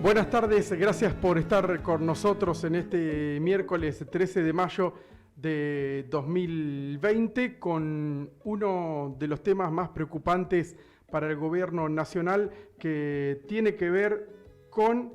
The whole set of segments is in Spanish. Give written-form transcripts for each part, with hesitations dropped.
Buenas tardes, gracias por estar con nosotros en este miércoles 13 de mayo de 2020 con uno de los temas más preocupantes para el gobierno nacional, que tiene que ver con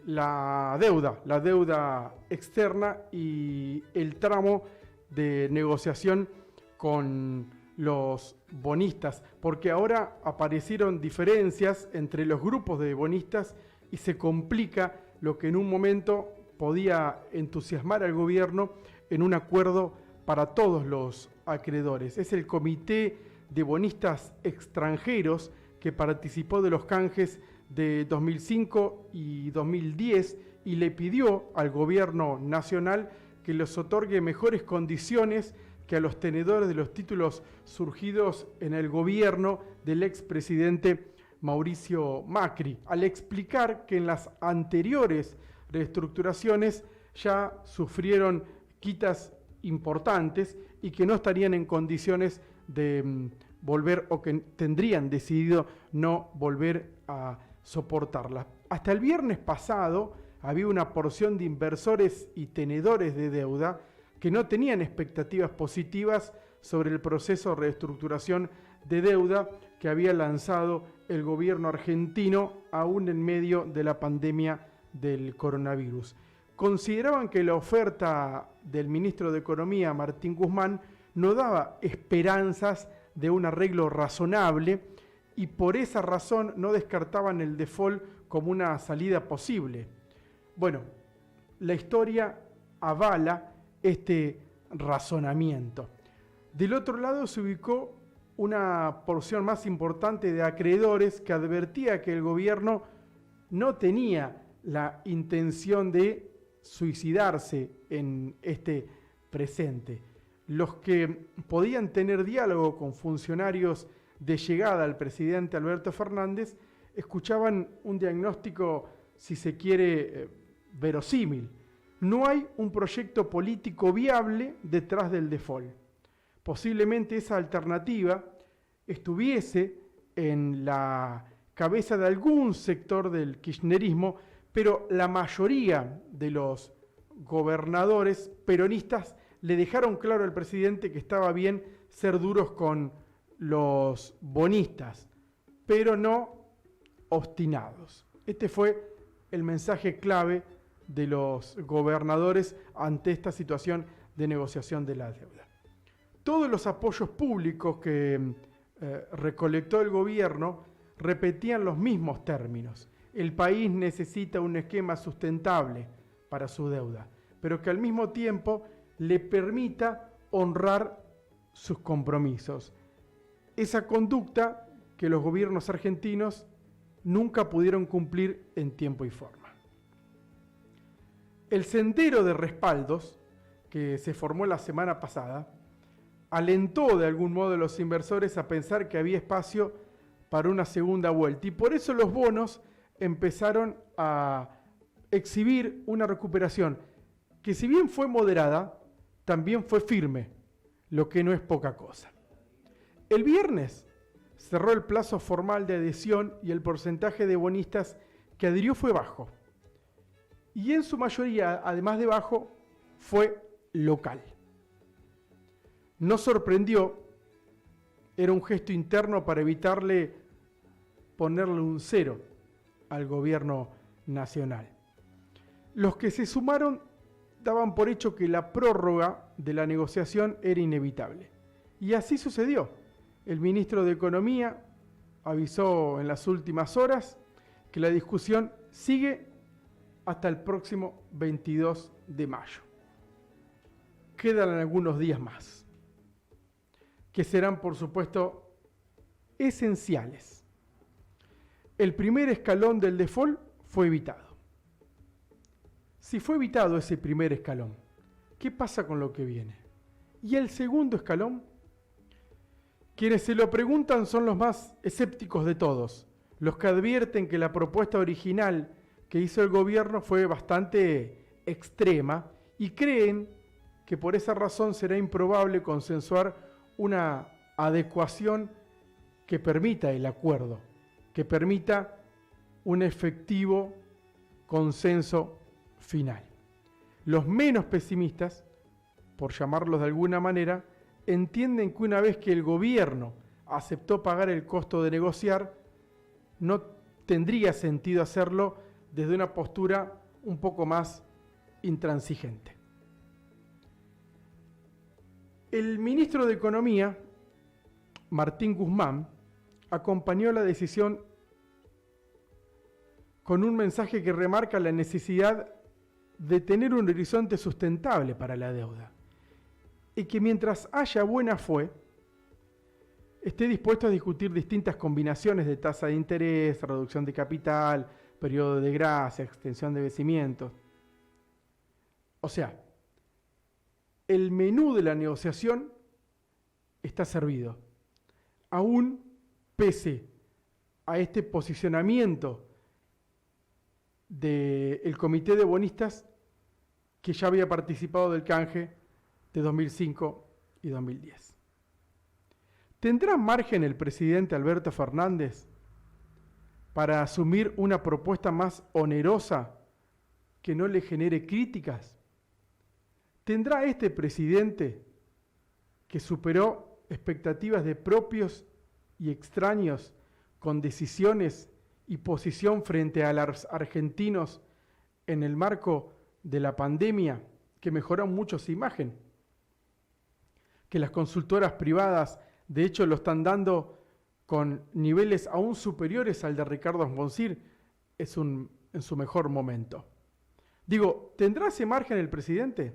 la deuda externa y el tramo de negociación con los bonistas, porque ahora aparecieron diferencias entre los grupos de bonistas y se complica lo que en un momento podía entusiasmar al gobierno en un acuerdo para todos los acreedores. Es el Comité de Bonistas Extranjeros que participó de los canjes de 2005 y 2010 y le pidió al gobierno nacional que les otorgue mejores condiciones que a los tenedores de los títulos surgidos en el gobierno del expresidente Mauricio Macri, al explicar que en las anteriores reestructuraciones ya sufrieron quitas importantes y que no estarían en condiciones de volver, o que tendrían decidido no volver a soportarla. Hasta el viernes pasado había una porción de inversores y tenedores de deuda que no tenían expectativas positivas sobre el proceso de reestructuración de deuda que había lanzado el gobierno argentino aún en medio de la pandemia del coronavirus. Consideraban que la oferta del ministro de Economía, Martín Guzmán, no daba esperanzas de un arreglo razonable y por esa razón no descartaban el default como una salida posible. Bueno, la historia avala este razonamiento. Del otro lado se ubicó una porción más importante de acreedores que advertía que el gobierno no tenía la intención de suicidarse en este presente. Los que podían tener diálogo con funcionarios de llegada al presidente Alberto Fernández escuchaban un diagnóstico, si se quiere, verosímil. No hay un proyecto político viable detrás del default. Posiblemente esa alternativa estuviese en la cabeza de algún sector del kirchnerismo, pero la mayoría de los gobernadores peronistas le dejaron claro al presidente que estaba bien ser duros con los bonistas, pero no obstinados. Este fue el mensaje clave de los gobernadores ante esta situación de negociación de la deuda. Todos los apoyos públicos que recolectó el gobierno repetían los mismos términos. El país necesita un esquema sustentable para su deuda, pero que al mismo tiempo le permita honrar sus compromisos. Esa conducta que los gobiernos argentinos nunca pudieron cumplir en tiempo y forma. El sendero de respaldos que se formó la semana pasada alentó de algún modo a los inversores a pensar que había espacio para una segunda vuelta y por eso los bonos empezaron a exhibir una recuperación que, si bien fue moderada, también fue firme, lo que no es poca cosa. El viernes cerró el plazo formal de adhesión y el porcentaje de bonistas que adhirió fue bajo. Y en su mayoría, además de bajo, fue local. No sorprendió, era un gesto interno para evitarle ponerle un cero al gobierno nacional. Los que se sumaron daban por hecho que la prórroga de la negociación era inevitable. Y así sucedió. El ministro de Economía avisó en las últimas horas que la discusión sigue hasta el próximo 22 de mayo. Quedan algunos días más, que serán, por supuesto, esenciales. El primer escalón del default fue evitado. Si fue evitado ese primer escalón, ¿qué pasa con lo que viene? ¿Y el segundo escalón? Quienes se lo preguntan son los más escépticos de todos, los que advierten que la propuesta original que hizo el gobierno fue bastante extrema y creen que por esa razón será improbable consensuar una adecuación que permita el acuerdo, que permita un efectivo consenso final. Los menos pesimistas, por llamarlos de alguna manera, entienden que una vez que el gobierno aceptó pagar el costo de negociar, no tendría sentido hacerlo desde una postura un poco más intransigente. El ministro de Economía, Martín Guzmán, acompañó la decisión con un mensaje que remarca la necesidad de tener un horizonte sustentable para la deuda y que mientras haya buena fe, esté dispuesto a discutir distintas combinaciones de tasa de interés, reducción de capital, periodo de gracia, extensión de vencimientos. O sea, el menú de la negociación está servido, aún pese a este posicionamiento del comité de bonistas que ya había participado del canje de 2005 y 2010. ¿Tendrá margen el presidente Alberto Fernández para asumir una propuesta más onerosa que no le genere críticas? ¿Tendrá este presidente, que superó expectativas de propios y extraños con decisiones y posición frente a los argentinos en el marco de la pandemia, que mejoró mucho su imagen? Que las consultoras privadas, de hecho, lo están dando con niveles aún superiores al de Ricardo Alfonsín en su mejor momento. Digo, ¿tendrá ese margen el presidente?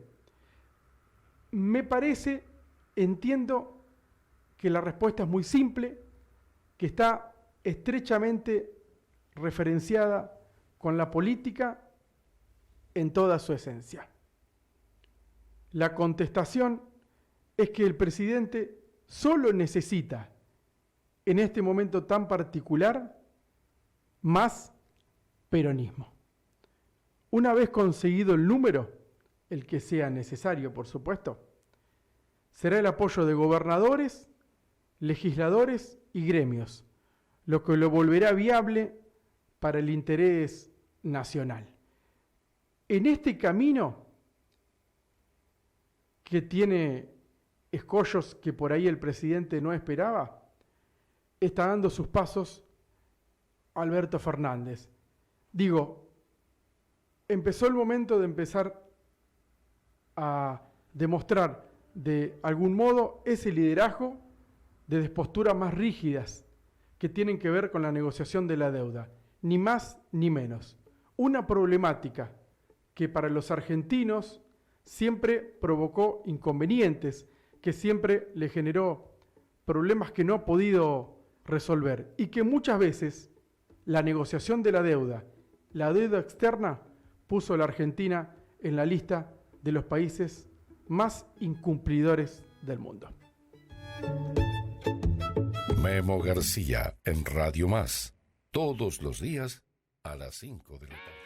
Me parece, entiendo que la respuesta es muy simple, que está estrechamente referenciada con la política en toda su esencia. La contestación es que el presidente solo necesita, en este momento tan particular, más peronismo. Una vez conseguido el número, el que sea necesario, por supuesto, será el apoyo de gobernadores, legisladores y gremios, lo que lo volverá viable para el interés nacional. En este camino, que tiene escollos que por ahí el presidente no esperaba, está dando sus pasos Alberto Fernández. Digo, empezó el momento de empezar a demostrar de algún modo ese liderazgo de posturas más rígidas que tienen que ver con la negociación de la deuda, ni más ni menos. Una problemática que para los argentinos siempre provocó inconvenientes, que siempre le generó problemas que no ha podido resolver y que muchas veces la negociación de la deuda externa, puso a la Argentina en la lista de los países más incumplidores del mundo. Memo García en Radio Más, todos los días a las 5 de la tarde.